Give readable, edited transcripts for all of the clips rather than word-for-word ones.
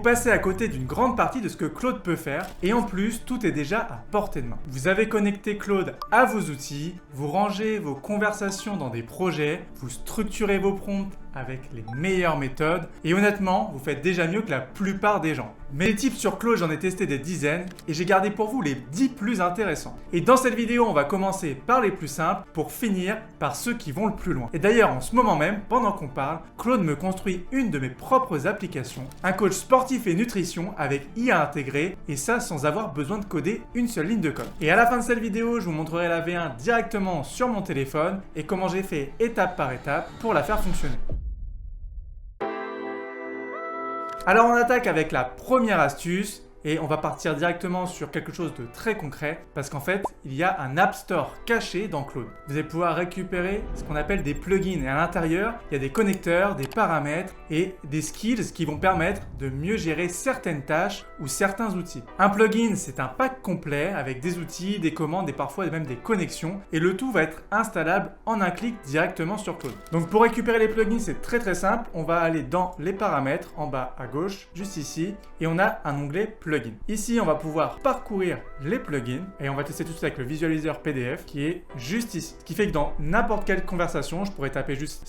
passez à côté d'une grande partie de ce que Claude peut faire, et en plus, tout est déjà à portée de main. Vous avez connecté Claude à vos outils, vous rangez vos conversations dans des projets, vous structurez vos prompts avec les meilleures méthodes, et honnêtement, vous faites déjà mieux que la plupart des gens. Mais les tips sur Claude, j'en ai testé des dizaines, et j'ai gardé pour vous les 10 plus intéressants. Et dans cette vidéo, on va commencer par les plus simples, pour finir par ceux qui vont le plus loin. Et d'ailleurs, en ce moment même, pendant qu'on parle, Claude me construit une de mes propres applications, un coach sportif et nutrition avec IA intégré, et ça sans avoir besoin de coder une seule ligne de code. Et à la fin de cette vidéo, je vous montrerai la V1 directement sur mon téléphone, et comment j'ai fait étape par étape pour la faire fonctionner. Alors on attaque avec la première astuce et on va partir directement sur quelque chose de très concret parce qu'en fait, il y a un App Store caché dans Claude. Vous allez pouvoir récupérer ce qu'on appelle des plugins et à l'intérieur, il y a des connecteurs, des paramètres et des skills qui vont permettre de mieux gérer certaines tâches ou certains outils. Un plugin, c'est un pack complet avec des outils, des commandes et parfois même des connexions et le tout va être installable en un clic directement sur Claude. Donc pour récupérer les plugins, c'est très simple. On va aller dans les paramètres en bas à gauche, juste ici, et on a un onglet plugins. Ici, on va pouvoir parcourir les plugins et on va tester tout de suite avec le visualiseur PDF qui est juste ici. Ce qui fait que dans n'importe quelle conversation, je pourrais taper juste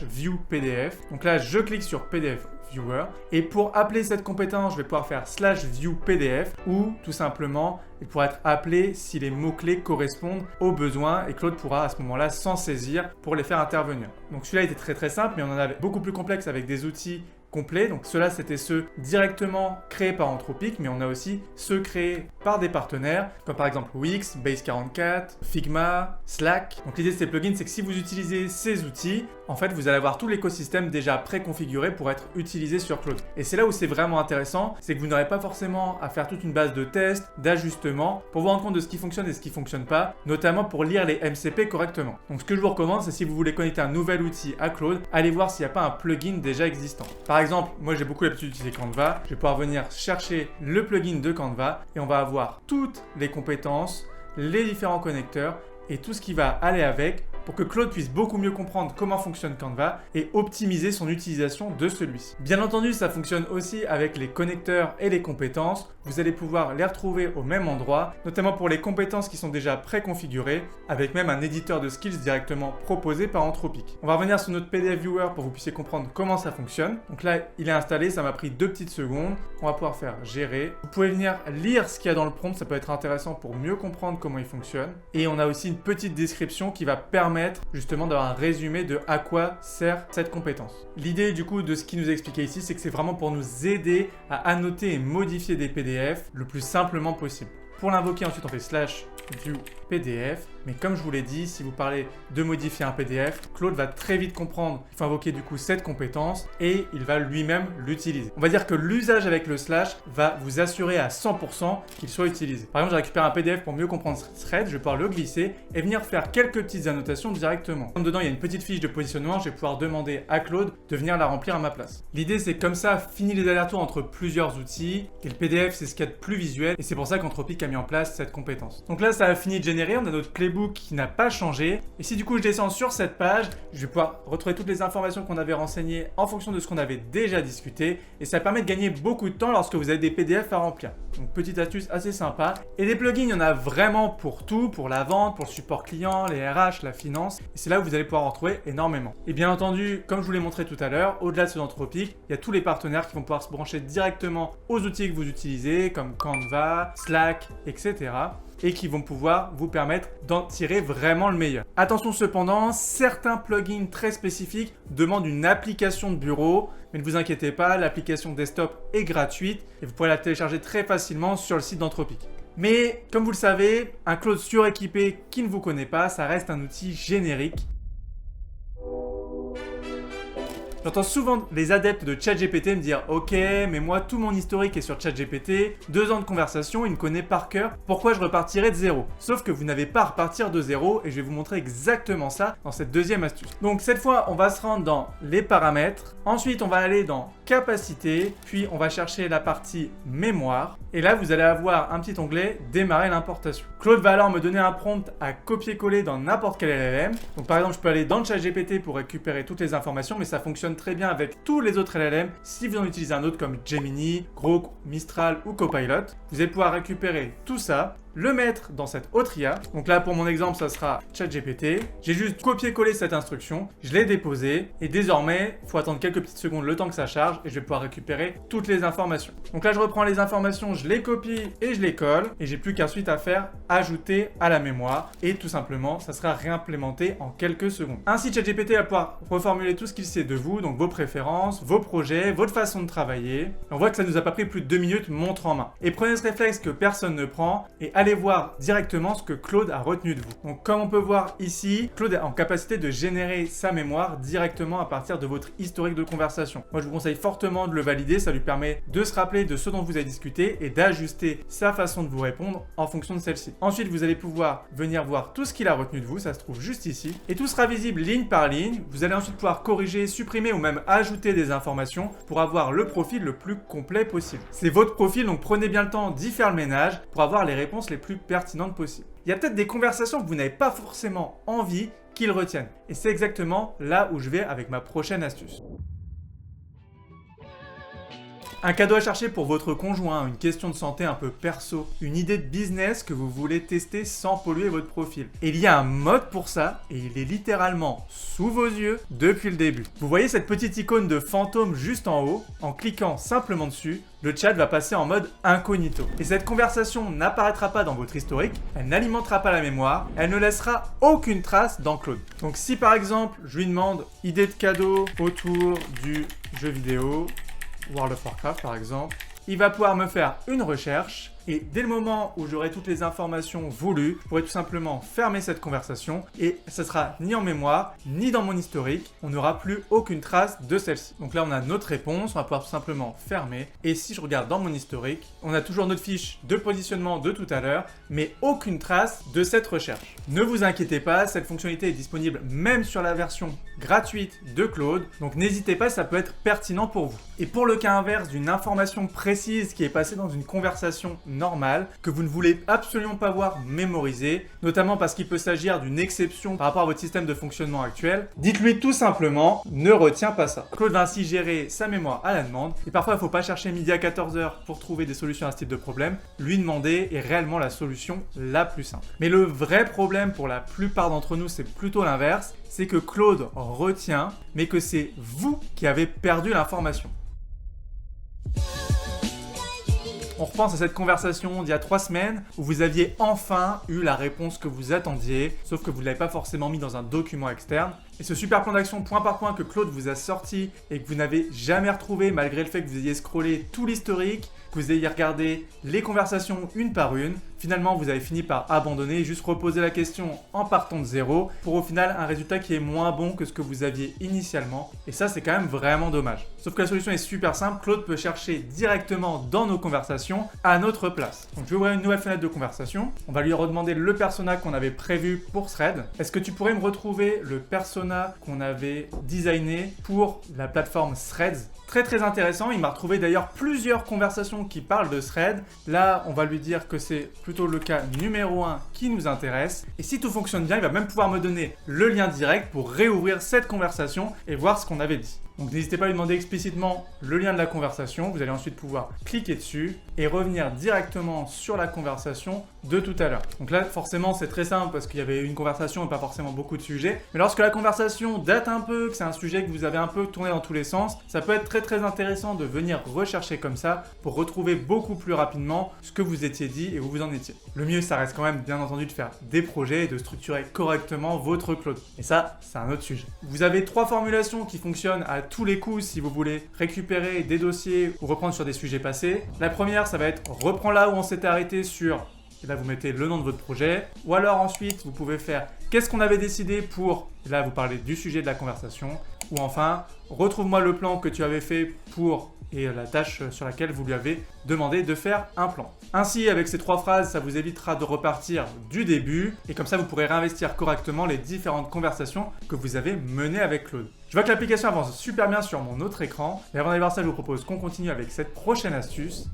/view PDF. Donc là, je clique sur PDF Viewer et pour appeler cette compétence, je vais pouvoir faire /view PDF ou tout simplement, il pourra être appelé si les mots-clés correspondent aux besoins et Claude pourra à ce moment-là s'en saisir pour les faire intervenir. Donc celui-là était très simple, mais on en avait beaucoup plus complexe avec des outils complets. Donc ceux-là, c'était ceux directement créés par Anthropic, mais on a aussi ceux créés par des partenaires, comme par exemple Wix, Base44, Figma, Slack. Donc l'idée de ces plugins, c'est que si vous utilisez ces outils, en fait, vous allez avoir tout l'écosystème déjà préconfiguré pour être utilisé sur Claude. Et c'est là où c'est vraiment intéressant, c'est que vous n'aurez pas forcément à faire toute une base de tests, d'ajustements, pour vous rendre compte de ce qui fonctionne et ce qui ne fonctionne pas, notamment pour lire les MCP correctement. Donc ce que je vous recommande, c'est si vous voulez connecter un nouvel outil à Claude, allez voir s'il n'y a pas un plugin déjà existant. Par exemple, moi j'ai beaucoup l'habitude d'utiliser Canva, je vais pouvoir venir chercher le plugin de Canva et on va avoir toutes les compétences, les différents connecteurs et tout ce qui va aller avec pour que Claude puisse beaucoup mieux comprendre comment fonctionne Canva et optimiser son utilisation de celui-ci. Bien entendu, ça fonctionne aussi avec les connecteurs et les compétences. Vous allez pouvoir les retrouver au même endroit, notamment pour les compétences qui sont déjà préconfigurées, avec même un éditeur de skills directement proposé par Anthropic. On va revenir sur notre PDF Viewer pour que vous puissiez comprendre comment ça fonctionne. Donc là, il est installé, ça m'a pris 2 petites secondes. On va pouvoir faire gérer. Vous pouvez venir lire ce qu'il y a dans le prompt, ça peut être intéressant pour mieux comprendre comment il fonctionne. Et on a aussi une petite description qui va permettre justement d'avoir un résumé de à quoi sert cette compétence. L'idée du coup de ce qu'il nous a expliqué ici, c'est que c'est vraiment pour nous aider à annoter et modifier des PDF le plus simplement possible. Pour l'invoquer, ensuite on fait /view PDF, mais comme je vous l'ai dit, si vous parlez de modifier un PDF, Claude va très vite comprendre qu'il faut invoquer du coup cette compétence et il va lui-même l'utiliser. On va dire que l'usage avec le / va vous assurer à 100% qu'il soit utilisé. Par exemple, je récupère un PDF pour mieux comprendre Thread, je vais pouvoir le glisser et venir faire quelques petites annotations directement. Comme dedans il y a une petite fiche de positionnement, je vais pouvoir demander à Claude de venir la remplir à ma place. L'idée c'est comme ça, fini les allers-retours entre plusieurs outils et le PDF c'est ce qu'il y a de plus visuel et c'est pour ça qu'Anthropic a mis en place cette compétence. Donc là ça a fini de générer, on a notre playbook qui n'a pas changé. Et si du coup je descends sur cette page, je vais pouvoir retrouver toutes les informations qu'on avait renseignées en fonction de ce qu'on avait déjà discuté. Et ça permet de gagner beaucoup de temps lorsque vous avez des PDF à remplir. Donc petite astuce assez sympa. Et des plugins, il y en a vraiment pour tout, pour la vente, pour le support client, les RH, la finance. Et c'est là où vous allez pouvoir en trouver énormément. Et bien entendu, comme je vous l'ai montré tout à l'heure, au-delà de ceux d'Anthropic, il y a tous les partenaires qui vont pouvoir se brancher directement aux outils que vous utilisez, comme Canva, Slack, etc. et qui vont pouvoir vous permettre d'en tirer vraiment le meilleur. Attention cependant, certains plugins très spécifiques demandent une application de bureau, mais ne vous inquiétez pas, l'application desktop est gratuite et vous pourrez la télécharger très facilement sur le site d'Anthropic. Mais comme vous le savez, un Claude suréquipé qui ne vous connaît pas, ça reste un outil générique. J'entends souvent les adeptes de ChatGPT me dire « Ok, mais moi, tout mon historique est sur ChatGPT, 2 ans de conversation, il me connaît par cœur, pourquoi je repartirais de zéro ?» Sauf que vous n'avez pas à repartir de zéro et je vais vous montrer exactement ça dans cette deuxième astuce. Donc cette fois, on va se rendre dans les paramètres, ensuite on va aller dans capacité, puis on va chercher la partie mémoire et là vous allez avoir un petit onglet démarrer l'importation. Claude va alors me donner un prompt à copier-coller dans n'importe quel LLM. Donc par exemple, je peux aller dans le ChatGPT pour récupérer toutes les informations, mais ça fonctionne fonctionne très bien avec tous les autres LLM. Si vous en utilisez un autre comme Gemini, Grok, Mistral ou Copilot, vous allez pouvoir récupérer tout ça, le mettre dans cette autre IA. Donc là, pour mon exemple, ça sera ChatGPT. J'ai juste copié-collé cette instruction, je l'ai déposée et désormais, il faut attendre quelques petites secondes le temps que ça charge et je vais pouvoir récupérer toutes les informations. Donc là, je reprends les informations, je les copie et je les colle et j'ai plus qu'ensuite à faire ajouter à la mémoire et tout simplement, ça sera réimplémenté en quelques secondes. Ainsi, ChatGPT va pouvoir reformuler tout ce qu'il sait de vous, donc vos préférences, vos projets, votre façon de travailler. On voit que ça ne nous a pas pris plus de 2 minutes montre en main. Et prenez ce réflexe que personne ne prend et allez voir directement ce que Claude a retenu de vous. Donc comme on peut voir ici, Claude est en capacité de générer sa mémoire directement à partir de votre historique de conversation. Moi je vous conseille fortement de le valider, ça lui permet de se rappeler de ce dont vous avez discuté et d'ajuster sa façon de vous répondre en fonction de celle-ci. Ensuite vous allez pouvoir venir voir tout ce qu'il a retenu de vous, ça se trouve juste ici, et tout sera visible ligne par ligne. Vous allez ensuite pouvoir corriger, supprimer ou même ajouter des informations pour avoir le profil le plus complet possible. C'est votre profil, donc prenez bien le temps d'y faire le ménage pour avoir les réponses les plus pertinentes possibles. Il y a peut-être des conversations que vous n'avez pas forcément envie qu'ils retiennent. Et c'est exactement là où je vais avec ma prochaine astuce. Un cadeau à chercher pour votre conjoint, une question de santé un peu perso, une idée de business que vous voulez tester sans polluer votre profil. Et il y a un mode pour ça et il est littéralement sous vos yeux depuis le début. Vous voyez cette petite icône de fantôme juste en haut? En cliquant simplement dessus, le chat va passer en mode incognito. Et cette conversation n'apparaîtra pas dans votre historique, elle n'alimentera pas la mémoire, elle ne laissera aucune trace dans Claude. Donc si par exemple, je lui demande idée de cadeau autour du jeu vidéo, World of Warcraft par exemple, il va pouvoir me faire une recherche et dès le moment où j'aurai toutes les informations voulues, je pourrai tout simplement fermer cette conversation et ça sera ni en mémoire, ni dans mon historique, on n'aura plus aucune trace de celle-ci. Donc là on a notre réponse, on va pouvoir tout simplement fermer et si je regarde dans mon historique, on a toujours notre fiche de positionnement de tout à l'heure, mais aucune trace de cette recherche. Ne vous inquiétez pas, cette fonctionnalité est disponible même sur la version gratuite de Claude, donc n'hésitez pas, ça peut être pertinent pour vous. Et pour le cas inverse d'une information précise qui est passée dans une conversation normale, que vous ne voulez absolument pas voir mémorisée, notamment parce qu'il peut s'agir d'une exception par rapport à votre système de fonctionnement actuel, dites-lui tout simplement, ne retiens pas ça. Claude va ainsi gérer sa mémoire à la demande, et parfois il ne faut pas chercher midi à 14h pour trouver des solutions à ce type de problème, lui demander est réellement la solution la plus simple. Mais le vrai problème pour la plupart d'entre nous, c'est plutôt l'inverse, c'est que Claude retient, mais que c'est vous qui avez perdu l'information. On repense à cette conversation d'il y a 3 semaines où vous aviez enfin eu la réponse que vous attendiez, sauf que vous ne l'avez pas forcément mis dans un document externe. Et ce super plan d'action point par point que Claude vous a sorti et que vous n'avez jamais retrouvé malgré le fait que vous ayez scrollé tout l'historique, que vous ayez regardé les conversations une par une, finalement vous avez fini par abandonner et juste reposer la question en partant de zéro pour au final un résultat qui est moins bon que ce que vous aviez initialement. Et ça c'est quand même vraiment dommage. Sauf que la solution est super simple, Claude peut chercher directement dans nos conversations à notre place. Donc je vais ouvrir une nouvelle fenêtre de conversation, on va lui redemander le persona qu'on avait prévu pour Thread. Est-ce que tu pourrais me retrouver le persona qu'on avait designé pour la plateforme Threads? Très intéressant, il m'a retrouvé d'ailleurs plusieurs conversations qui parlent de Thread. Là, on va lui dire que c'est plutôt le cas numéro 1 qui nous intéresse. Et si tout fonctionne bien, il va même pouvoir me donner le lien direct pour réouvrir cette conversation et voir ce qu'on avait dit. Donc n'hésitez pas à lui demander explicitement le lien de la conversation, vous allez ensuite pouvoir cliquer dessus et revenir directement sur la conversation de tout à l'heure. Donc là forcément c'est très simple parce qu'il y avait une conversation et pas forcément beaucoup de sujets, mais lorsque la conversation date un peu, que c'est un sujet que vous avez un peu tourné dans tous les sens, ça peut être très intéressant de venir rechercher comme ça pour retrouver beaucoup plus rapidement ce que vous étiez dit et où vous en étiez. Le mieux ça reste quand même bien entendu de faire des projets et de structurer correctement votre Claude. Et ça c'est un autre sujet. Vous avez 3 formulations qui fonctionnent à tous les coups si vous voulez récupérer des dossiers ou reprendre sur des sujets passés. La première, ça va être reprends là où on s'était arrêté sur, et là vous mettez le nom de votre projet, ou alors ensuite vous pouvez faire qu'est-ce qu'on avait décidé pour, et là vous parlez du sujet de la conversation, ou enfin retrouve-moi le plan que tu avais fait pour et la tâche sur laquelle vous lui avez demandé de faire un plan. Ainsi, avec ces 3 phrases, ça vous évitera de repartir du début et comme ça, vous pourrez réinvestir correctement les différentes conversations que vous avez menées avec Claude. Je vois que l'application avance super bien sur mon autre écran, mais avant d'aller voir ça, je vous propose qu'on continue avec cette prochaine astuce.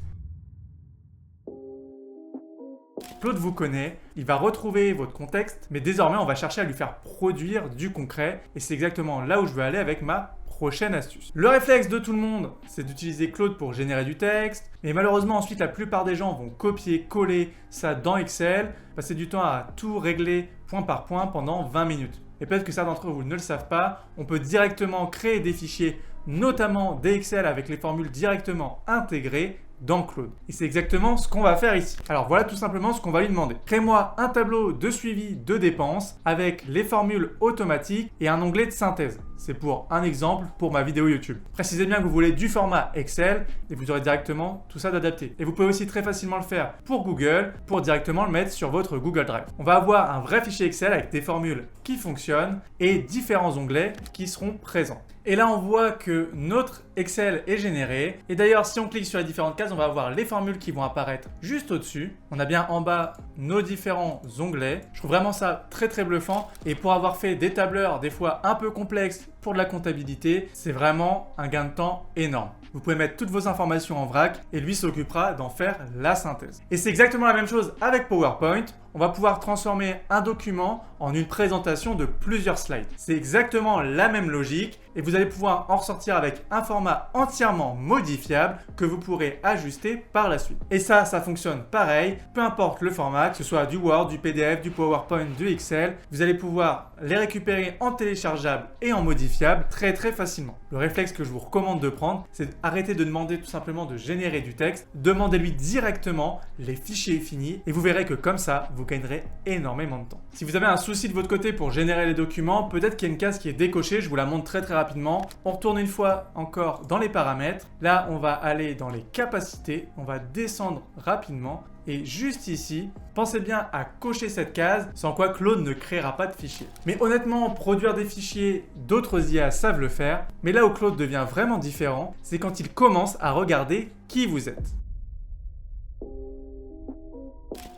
Claude vous connaît, il va retrouver votre contexte, mais désormais, on va chercher à lui faire produire du concret et c'est exactement là où je veux aller avec ma prochaine astuce. Le réflexe de tout le monde, c'est d'utiliser Claude pour générer du texte, mais malheureusement ensuite la plupart des gens vont copier-coller ça dans Excel, passer du temps à tout régler point par point pendant 20 minutes. Et peut-être que certains d'entre vous ne le savent pas, on peut directement créer des fichiers, notamment des Excel avec les formules directement intégrées dans Claude. Et c'est exactement ce qu'on va faire ici. Alors voilà tout simplement ce qu'on va lui demander. Crée-moi un tableau de suivi de dépenses avec les formules automatiques et un onglet de synthèse. C'est pour un exemple pour ma vidéo YouTube. Précisez bien que vous voulez du format Excel et vous aurez directement tout ça d'adapté. Et vous pouvez aussi très facilement le faire pour Google pour directement le mettre sur votre Google Drive. On va avoir un vrai fichier Excel avec des formules qui fonctionnent et différents onglets qui seront présents. Et là, on voit que notre Excel est généré. Et d'ailleurs, si on clique sur les différentes cases, on va avoir les formules qui vont apparaître juste au-dessus. On a bien en bas nos différents onglets. Je trouve vraiment ça très très bluffant. Et pour avoir fait des tableurs des fois un peu complexes pour de la comptabilité, c'est vraiment un gain de temps énorme. Vous pouvez mettre toutes vos informations en vrac et lui s'occupera d'en faire la synthèse. Et c'est exactement la même chose avec PowerPoint. On va pouvoir transformer un document en une présentation de plusieurs slides. C'est exactement la même logique et vous allez pouvoir en ressortir avec un format entièrement modifiable que vous pourrez ajuster par la suite. Et ça fonctionne pareil, peu importe le format, que ce soit du Word, du PDF, du PowerPoint, du Excel, vous allez pouvoir les récupérer en téléchargeable et en modifiable très très facilement. Le réflexe que je vous recommande de prendre, c'est d'arrêter de demander tout simplement de générer du texte, demandez-lui directement les fichiers finis et vous verrez que comme ça, vous gagnerez énormément de temps. Si vous avez un souci de votre côté pour générer les documents, peut-être qu'il y a une case qui est décochée, je vous la montre très très rapidement. On retourne une fois encore dans les paramètres. Là, on va aller dans les capacités, on va descendre rapidement. Et juste ici, pensez bien à cocher cette case, sans quoi Claude ne créera pas de fichier. Mais honnêtement, produire des fichiers, d'autres IA savent le faire. Mais là où Claude devient vraiment différent, c'est quand il commence à regarder qui vous êtes.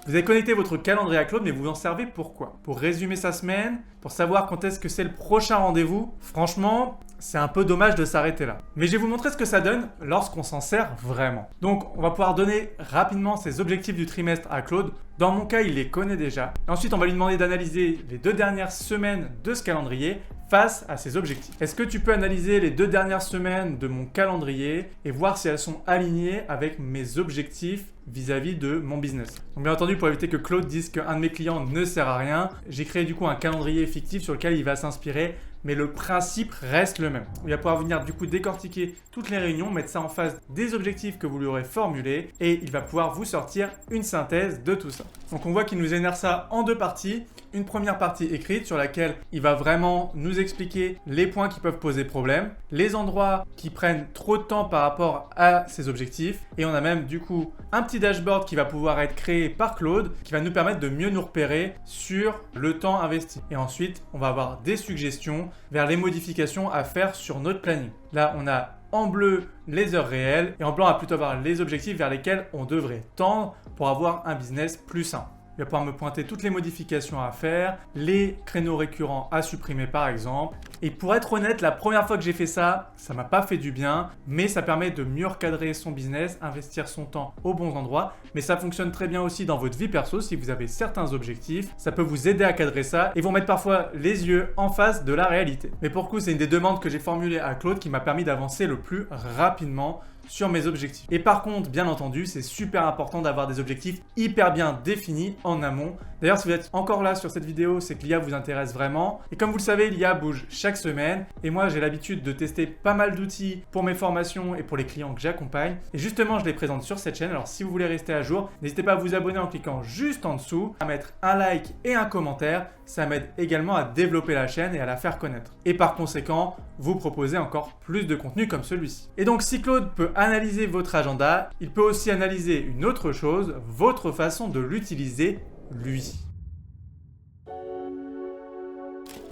Vous avez connecté votre calendrier à Claude, mais vous en servez pourquoi? Pour résumer sa semaine? Pour savoir quand est-ce que c'est le prochain rendez-vous? Franchement, c'est un peu dommage de s'arrêter là. Mais je vais vous montrer ce que ça donne lorsqu'on s'en sert vraiment. Donc, on va pouvoir donner rapidement ses objectifs du trimestre à Claude. Dans mon cas, il les connaît déjà. Et ensuite, on va lui demander d'analyser les 2 dernières semaines de ce calendrier face à ses objectifs. Est-ce que tu peux analyser les 2 dernières semaines de mon calendrier et voir si elles sont alignées avec mes objectifs vis-à-vis de mon business? Donc bien entendu, pour éviter que Claude dise qu'un de mes clients ne sert à rien, j'ai créé du coup un calendrier fictif sur lequel il va s'inspirer, mais le principe reste le même. Il va pouvoir venir du coup décortiquer toutes les réunions, mettre ça en face des objectifs que vous lui aurez formulés et il va pouvoir vous sortir une synthèse de tout ça. Donc on voit qu'il nous génère ça en 2 parties. Une première partie écrite sur laquelle il va vraiment nous expliquer les points qui peuvent poser problème, les endroits qui prennent trop de temps par rapport à ses objectifs et on a même du coup un petit dashboard qui va pouvoir être créé par Claude qui va nous permettre de mieux nous repérer sur le temps investi. Et ensuite, on va avoir des suggestions vers les modifications à faire sur notre planning. Là, on a en bleu les heures réelles et en blanc, on va plutôt avoir les objectifs vers lesquels on devrait tendre pour avoir un business plus sain. Il va pouvoir me pointer toutes les modifications à faire, les créneaux récurrents à supprimer par exemple. Et pour être honnête, la première fois que j'ai fait ça, ça m'a pas fait du bien, mais ça permet de mieux recadrer son business, investir son temps aux bons endroits. Mais ça fonctionne très bien aussi dans votre vie perso si vous avez certains objectifs. Ça peut vous aider à cadrer ça et vous mettre parfois les yeux en face de la réalité. Mais pour le coup, c'est une des demandes que j'ai formulées à Claude qui m'a permis d'avancer le plus rapidement sur mes objectifs. Et par contre, bien entendu, c'est super important d'avoir des objectifs hyper bien définis en amont. D'ailleurs, si vous êtes encore là sur cette vidéo, c'est que l'IA vous intéresse vraiment. Et comme vous le savez, l'IA bouge chaque semaine. Et moi, j'ai l'habitude de tester pas mal d'outils pour mes formations et pour les clients que j'accompagne. Et justement, je les présente sur cette chaîne. Alors, si vous voulez rester à jour, n'hésitez pas à vous abonner en cliquant juste en dessous, à mettre un like et un commentaire. Ça m'aide également à développer la chaîne et à la faire connaître. Et par conséquent, vous proposer encore plus de contenu comme celui-ci. Et donc, si Claude peut analyser votre agenda, il peut aussi analyser une autre chose, votre façon de l'utiliser, lui.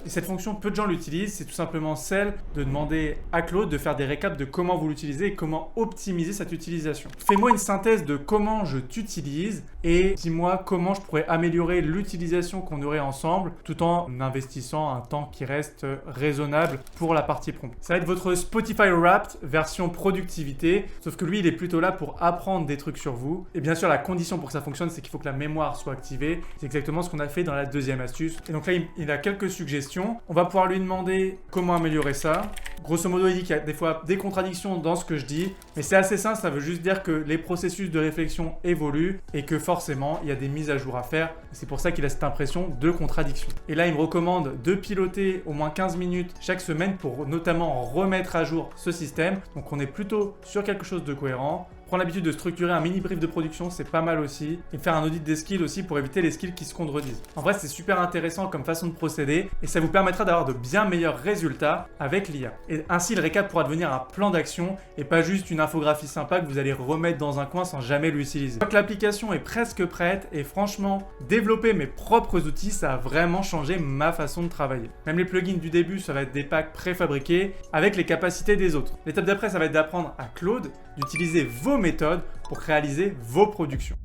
Et cette fonction, peu de gens l'utilisent, c'est tout simplement celle de demander à Claude de faire des récaps de comment vous l'utilisez et comment optimiser cette utilisation. Fais-moi une synthèse de comment je t'utilise et dis-moi comment je pourrais améliorer l'utilisation qu'on aurait ensemble tout en investissant un temps qui reste raisonnable pour la partie prompt. Ça va être votre Spotify Wrapped version productivité, sauf que lui, il est plutôt là pour apprendre des trucs sur vous. Et bien sûr, la condition pour que ça fonctionne, c'est qu'il faut que la mémoire soit activée. C'est exactement ce qu'on a fait dans la deuxième astuce. Et donc là, il a quelques suggestions questions. On va pouvoir lui demander comment améliorer ça. Grosso modo, il dit qu'il y a des fois des contradictions dans ce que je dis, mais c'est assez simple, ça veut juste dire que les processus de réflexion évoluent et que forcément, il y a des mises à jour à faire. C'est pour ça qu'il a cette impression de contradiction. Et là, il me recommande de piloter au moins 15 minutes chaque semaine pour notamment remettre à jour ce système. Donc on est plutôt sur quelque chose de cohérent. Prendre l'habitude de structurer un mini brief de production, c'est pas mal aussi. Et faire un audit des skills aussi pour éviter les skills qui se contredisent. En vrai, c'est super intéressant comme façon de procéder et ça vous permettra d'avoir de bien meilleurs résultats avec l'IA. Et ainsi, le récap pourra devenir un plan d'action et pas juste une infographie sympa que vous allez remettre dans un coin sans jamais l'utiliser. Je crois que l'application est presque prête et franchement, développer mes propres outils, ça a vraiment changé ma façon de travailler. Même les plugins du début, ça va être des packs préfabriqués avec les capacités des autres. L'étape d'après, ça va être d'apprendre à Claude d'utiliser vos méthodes pour réaliser vos productions.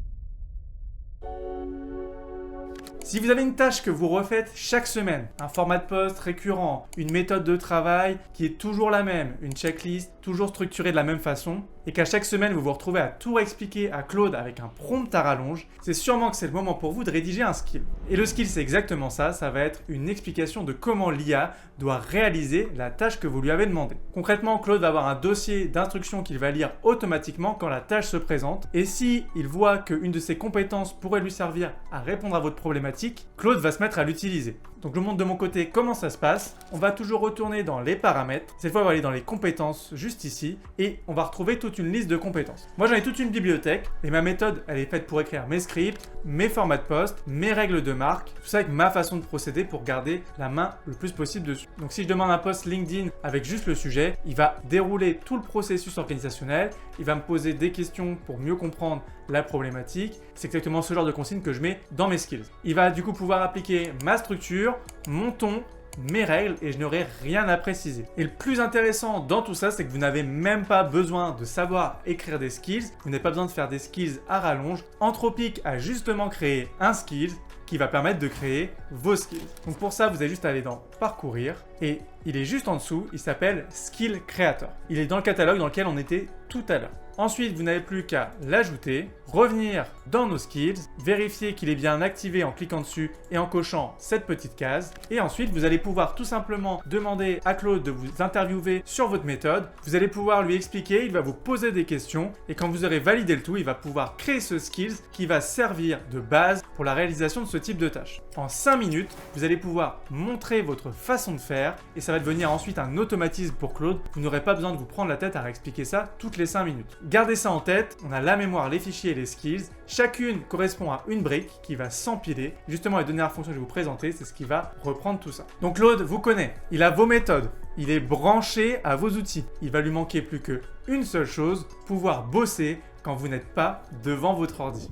Si vous avez une tâche que vous refaites chaque semaine, un format de poste récurrent, une méthode de travail qui est toujours la même, une checklist toujours structurée de la même façon, et qu'à chaque semaine vous vous retrouvez à tout expliquer à Claude avec un prompt à rallonge, c'est sûrement que c'est le moment pour vous de rédiger un skill. Et le skill, c'est exactement ça, ça va être une explication de comment l'IA doit réaliser la tâche que vous lui avez demandé. Concrètement, Claude va avoir un dossier d'instructions qu'il va lire automatiquement quand la tâche se présente, et si il voit qu'une de ses compétences pourrait lui servir à répondre à votre problématique, Claude va se mettre à l'utiliser. Donc je vous montre de mon côté comment ça se passe. On va toujours retourner dans les paramètres. Cette fois, on va aller dans les compétences juste ici et on va retrouver toute une liste de compétences. Moi, j'en ai toute une bibliothèque et ma méthode, elle est faite pour écrire mes scripts, mes formats de poste, mes règles de marque, tout ça avec ma façon de procéder pour garder la main le plus possible dessus. Donc si je demande un post LinkedIn avec juste le sujet, il va dérouler tout le processus organisationnel, il va me poser des questions pour mieux comprendre la problématique. C'est exactement ce genre de consigne que je mets dans mes skills. Il va du coup pouvoir appliquer ma structure, mon ton, mes règles et je n'aurai rien à préciser. Et le plus intéressant dans tout ça, c'est que vous n'avez même pas besoin de savoir écrire des skills, vous n'avez pas besoin de faire des skills à rallonge. Anthropic a justement créé un skills qui va permettre de créer vos skills. Donc pour ça, vous avez juste à aller dans Parcourir et il est juste en dessous, il s'appelle Skill Creator. Il est dans le catalogue dans lequel on était tout à l'heure. Ensuite, vous n'avez plus qu'à l'ajouter, revenir dans nos skills, vérifier qu'il est bien activé en cliquant dessus et en cochant cette petite case. Et ensuite, vous allez pouvoir tout simplement demander à Claude de vous interviewer sur votre méthode. Vous allez pouvoir lui expliquer, il va vous poser des questions et quand vous aurez validé le tout, il va pouvoir créer ce skills qui va servir de base pour la réalisation de ce type de tâche. En 5 minutes, vous allez pouvoir montrer votre façon de faire et ça va devenir ensuite un automatisme pour Claude. Vous n'aurez pas besoin de vous prendre la tête à réexpliquer ça toutes les 5 minutes. Gardez ça en tête, on a la mémoire, les fichiers et les skills. Chacune correspond à une brique qui va s'empiler. Justement, la dernière fonction que je vais vous présenter, c'est ce qui va reprendre tout ça. Donc Claude vous connaît, il a vos méthodes, il est branché à vos outils. Il va lui manquer plus qu'une seule chose, pouvoir bosser quand vous n'êtes pas devant votre ordi.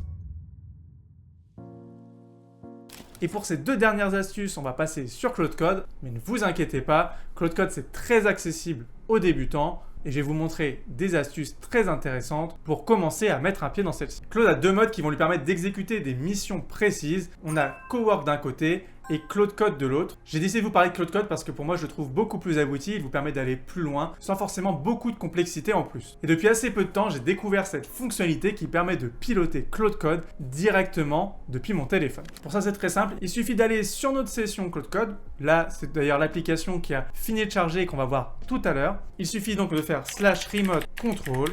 Et pour ces 2 dernières astuces, on va passer sur Claude Code, mais ne vous inquiétez pas, Claude Code c'est très accessible aux débutants et je vais vous montrer des astuces très intéressantes pour commencer à mettre un pied dans celle-ci. Claude a 2 modes qui vont lui permettre d'exécuter des missions précises. On a Cowork d'un côté et Claude Code de l'autre. J'ai décidé de vous parler de Claude Code parce que pour moi je le trouve beaucoup plus abouti, il vous permet d'aller plus loin sans forcément beaucoup de complexité en plus. Et depuis assez peu de temps, j'ai découvert cette fonctionnalité qui permet de piloter Claude Code directement depuis mon téléphone. Pour ça c'est très simple, il suffit d'aller sur notre session Claude Code. Là c'est d'ailleurs l'application qui a fini de charger et qu'on va voir tout à l'heure. Il suffit donc de faire /remote control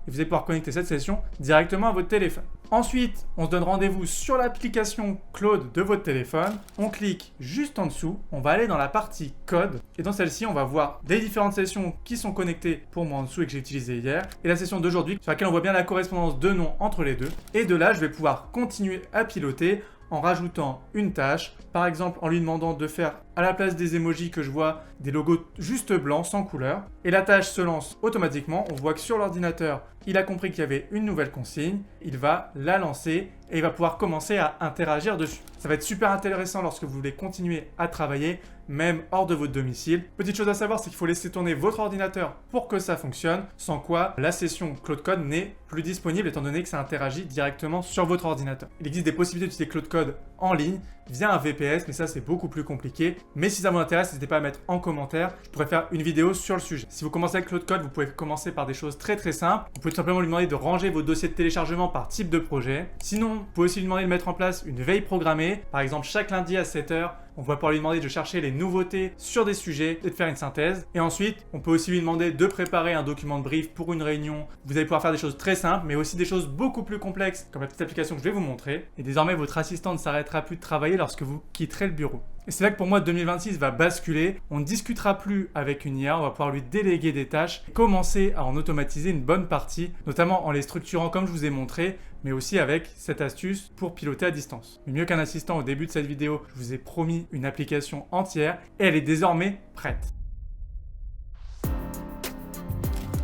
et vous allez pouvoir connecter cette session directement à votre téléphone. Ensuite, on se donne rendez-vous sur l'application Claude de votre téléphone. On clique juste en dessous, on va aller dans la partie code et dans celle-ci, on va voir des différentes sessions qui sont connectées pour moi en dessous et que j'ai utilisées hier et la session d'aujourd'hui sur laquelle on voit bien la correspondance de noms entre les deux. Et de là, je vais pouvoir continuer à piloter en rajoutant une tâche, par exemple en lui demandant de faire à la place des emojis que je vois des logos juste blancs sans couleur. Et la tâche se lance automatiquement, on voit que sur l'ordinateur, il a compris qu'il y avait une nouvelle consigne, il va la lancer et il va pouvoir commencer à interagir dessus. Ça va être super intéressant lorsque vous voulez continuer à travailler, même hors de votre domicile. Petite chose à savoir, c'est qu'il faut laisser tourner votre ordinateur pour que ça fonctionne, sans quoi la session Claude Code n'est plus disponible étant donné que ça interagit directement sur votre ordinateur. Il existe des possibilités d'utiliser Claude Code en ligne via un VPS, mais ça c'est beaucoup plus compliqué. Mais si ça vous intéresse, n'hésitez pas à mettre en commentaire, je pourrais faire une vidéo sur le sujet. Si vous commencez avec Claude Code, vous pouvez commencer par des choses très simples. Vous pouvez tout simplement lui demander de ranger vos dossiers de téléchargement par type de projet. Sinon, vous pouvez aussi lui demander de mettre en place une veille programmée. Par exemple, chaque lundi à 7 h, On va pouvoir lui demander de chercher les nouveautés sur des sujets et de faire une synthèse. Et ensuite, on peut aussi lui demander de préparer un document de brief pour une réunion. Vous allez pouvoir faire des choses très simples, mais aussi des choses beaucoup plus complexes, comme la petite application que je vais vous montrer. Et désormais, votre assistant ne s'arrêtera plus de travailler lorsque vous quitterez le bureau. Et c'est là que pour moi 2026 va basculer. On ne discutera plus avec une IA, on va pouvoir lui déléguer des tâches, commencer à en automatiser une bonne partie, notamment en les structurant comme je vous ai montré, mais aussi avec cette astuce pour piloter à distance. Mais mieux qu'un assistant, au début de cette vidéo, je vous ai promis une application entière et elle est désormais prête.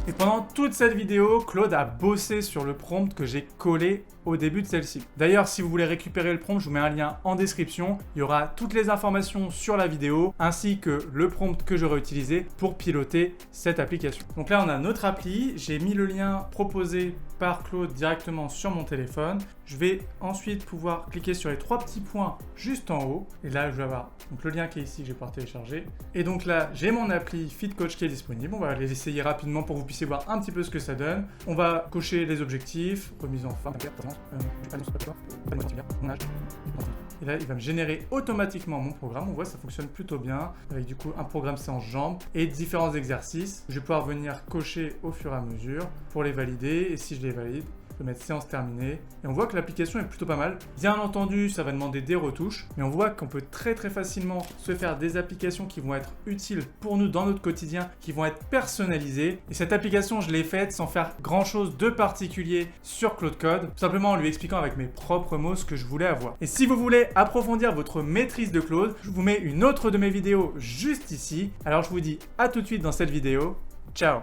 Et pendant toute cette vidéo, Claude a bossé sur le prompt que j'ai collé au début de celle-ci. D'ailleurs, si vous voulez récupérer le prompt, je vous mets un lien en description. Il y aura toutes les informations sur la vidéo, ainsi que le prompt que j'aurai utilisé pour piloter cette application. Donc là, on a notre appli. J'ai mis le lien proposé par Claude directement sur mon téléphone. Je vais ensuite pouvoir cliquer sur les 3 petits points juste en haut. Et là, je vais avoir donc, le lien qui est ici, je vais pouvoir télécharger. Et donc là, j'ai mon appli FitCoach qui est disponible. On va les essayer rapidement pour que vous puissiez voir un petit peu ce que ça donne. On va cocher les objectifs, remise en forme, et là, il va me générer automatiquement mon programme. On voit, ça fonctionne plutôt bien. Avec du coup un programme séance jambes et différents exercices. Je vais pouvoir venir cocher au fur et à mesure pour les valider. Et si je les valide, je peux mettre séance terminée. Et on voit que l'application est plutôt pas mal. Bien entendu, ça va demander des retouches. Mais on voit qu'on peut très facilement se faire des applications qui vont être utiles pour nous dans notre quotidien, qui vont être personnalisées. Et cette application, je l'ai faite sans faire grand chose de particulier sur Claude Code. Tout simplement en lui expliquant avec mes propres mots ce que je voulais avoir. Et si vous voulez approfondir votre maîtrise de Claude, je vous mets une autre de mes vidéos juste ici. Alors je vous dis à tout de suite dans cette vidéo. Ciao!